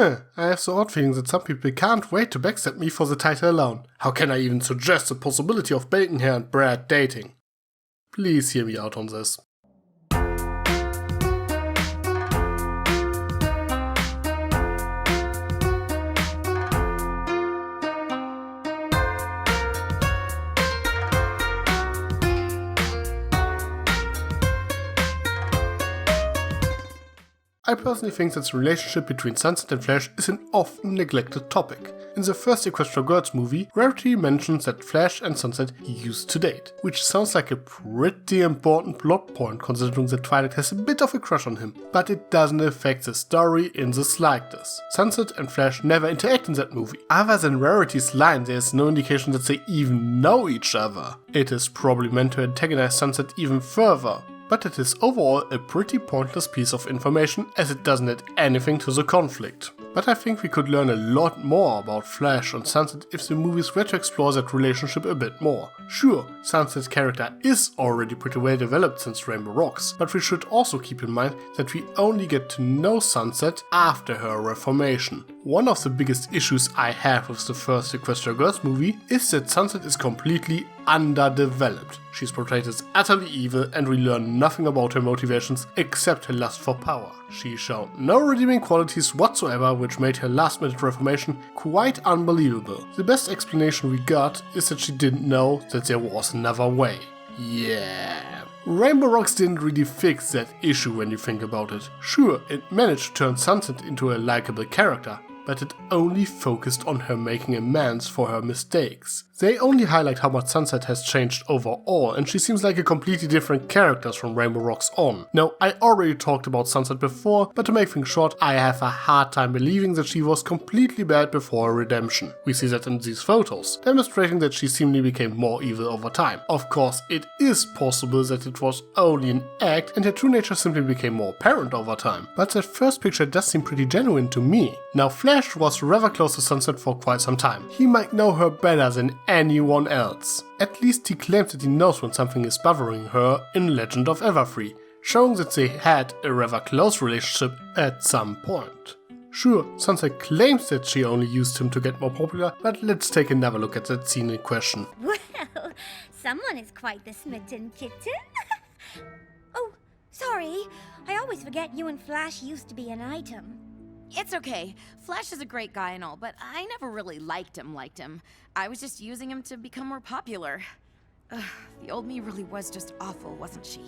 I have the odd feeling that some people can't wait to backstab me for the title alone. How can I even suggest the possibility of bacon hair and Brad dating? Please hear me out on this. I personally think that the relationship between Sunset and Flash is an often neglected topic. In the first Equestria Girls movie, Rarity mentions that Flash and Sunset used to date, which sounds like a pretty important plot point considering that Twilight has a bit of a crush on him, but it doesn't affect the story in the slightest. Sunset and Flash never interact in that movie. Other than Rarity's line, there is no indication that they even know each other. It is probably meant to antagonize Sunset even further. But it is overall a pretty pointless piece of information as it doesn't add anything to the conflict. But I think we could learn a lot more about Flash and Sunset if the movies were to explore that relationship a bit more. Sure, Sunset's character is already pretty well developed since Rainbow Rocks, but we should also keep in mind that we only get to know Sunset after her reformation. One of the biggest issues I have with the first Equestria Girls movie is that Sunset is completely underdeveloped. She's portrayed as utterly evil and we learn nothing about her motivations except her lust for power. She showed no redeeming qualities whatsoever, which made her last minute reformation quite unbelievable. The best explanation we got is that she didn't know that there was another way. Yeah. Rainbow Rocks didn't really fix that issue when you think about it. Sure, it managed to turn Sunset into a likable character, but it only focused on her making amends for her mistakes. They only highlight how much Sunset has changed overall, and she seems like a completely different character from Rainbow Rocks on. Now, I already talked about Sunset before, but to make things short, I have a hard time believing that she was completely bad before her redemption. We see that in these photos, demonstrating that she seemingly became more evil over time. Of course, it is possible that it was only an act and her true nature simply became more apparent over time, but that first picture does seem pretty genuine to me. Now, Flash was rather close to Sunset for quite some time. He might know her better than anyone else. At least he claims that he knows when something is bothering her in Legend of Everfree, showing that they had a rather close relationship at some point. Sure, Sunset claims that she only used him to get more popular, but let's take another look at that scene in question. Well, someone is quite the smitten kitten. Oh, sorry. I always forget you and Flash used to be an item. It's okay. Flash is a great guy and all, but I never really liked him. I was just using him to become more popular. The old me really was just awful, wasn't she?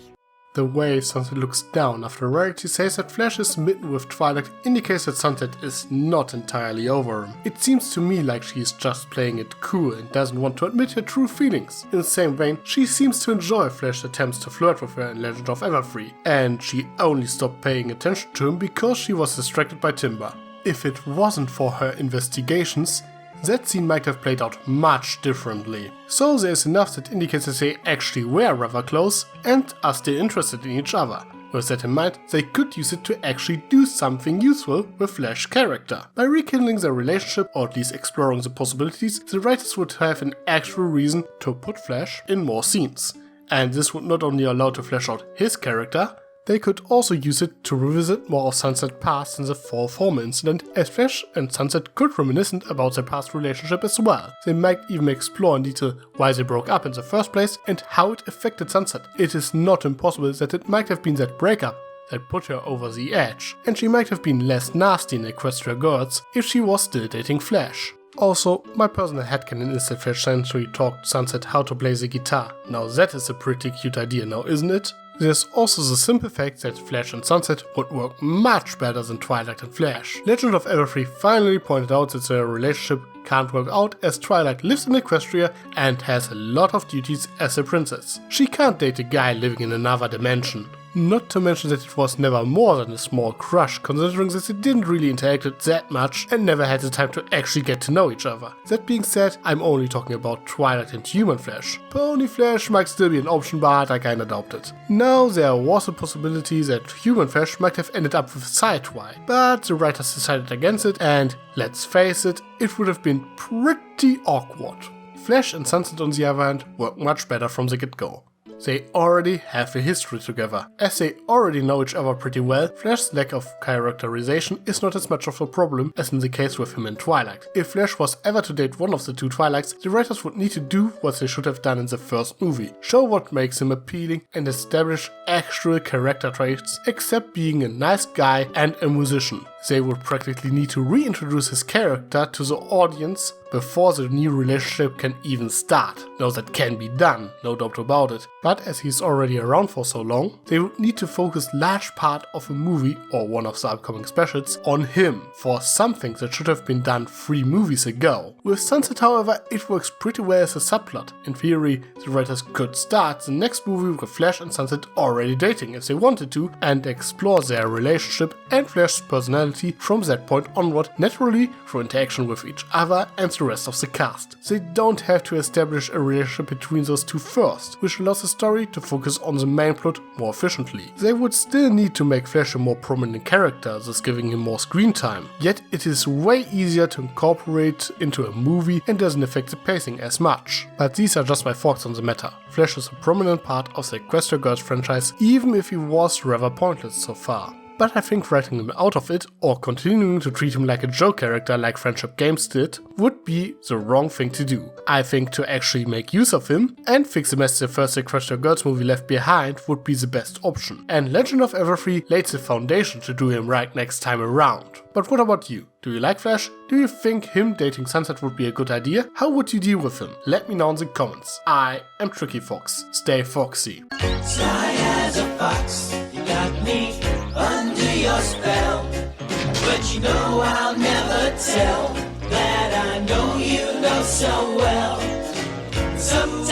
The way Sunset looks down after Rarity says that Flash is smitten with Twilight indicates that Sunset is not entirely over him. It seems to me like she is just playing it cool and doesn't want to admit her true feelings. In the same vein, she seems to enjoy Flash's attempts to flirt with her in Legend of Everfree, and she only stopped paying attention to him because she was distracted by Timber. If it wasn't for her investigations, that scene might have played out much differently. So there is enough that indicates that they actually were rather close and are still interested in each other. With that in mind, they could use it to actually do something useful with Flash's character. By rekindling their relationship, or at least exploring the possibilities, the writers would have an actual reason to put Flash in more scenes. And this would not only allow to flesh out his character, they could also use it to revisit more of Sunset's past in the Fall Former incident, as Flash and Sunset could reminisce about their past relationship as well. They might even explore in detail why they broke up in the first place and how it affected Sunset. It is not impossible that it might have been that breakup that put her over the edge, and she might have been less nasty in Equestria Girls if she was still dating Flash. Also, my personal headcanon is that Flash Sentry taught Sunset how to play the guitar. Now that is a pretty cute idea now, isn't it? There's also the simple fact that Flash and Sunset would work much better than Twilight and Flash. Legend of Everfree finally pointed out that their relationship can't work out as Twilight lives in Equestria and has a lot of duties as a princess. She can't date a guy living in another dimension. Not to mention that it was never more than a small crush, considering that they didn't really interact that much and never had the time to actually get to know each other. That being said, I'm only talking about Twilight and Human Flash. Pony Flash might still be an option, but I kinda doubt it. Now, there was a possibility that Human Flash might have ended up with Sideway, but the writers decided against it, and let's face it, it would have been pretty awkward. Flash and Sunset on the other hand work much better from the get-go. They already have a history together. As they already know each other pretty well, Flash's lack of characterization is not as much of a problem as in the case with him in Twilight. If Flash was ever to date one of the two Twilights, the writers would need to do what they should have done in the first movie. Show what makes him appealing and establish actual character traits, except being a nice guy and a musician. They would practically need to reintroduce his character to the audience before the new relationship can even start. Now that can be done, no doubt about it, but as he's already around for so long, they would need to focus large part of a movie or one of the upcoming specials on him for something that should have been done 3 movies ago. With Sunset, however, it works pretty well as a subplot. In theory, the writers could start the next movie with Flash and Sunset already dating if they wanted to and explore their relationship and Flash's personality from that point onward naturally through interaction with each other and the rest of the cast. They don't have to establish a relationship between those two first, which allows the story to focus on the main plot more efficiently. They would still need to make Flash a more prominent character, thus giving him more screen time, yet it is way easier to incorporate into a movie and doesn't affect the pacing as much. But these are just my thoughts on the matter. Flash is a prominent part of the Equestria Girls franchise, even if he was rather pointless so far. But I think writing him out of it, or continuing to treat him like a joke character like Friendship Games did, would be the wrong thing to do. I think to actually make use of him and fix the mess the first Equestria Girls movie left behind would be the best option. And Legend of Everfree laid the foundation to do him right next time around. But what about you? Do you like Flash? Do you think him dating Sunset would be a good idea? How would you deal with him? Let me know in the comments. I am Tricky Fox. Stay foxy. Sly as a fox, you got me under your spell. But you know I'll never tell that I know you know so well. Some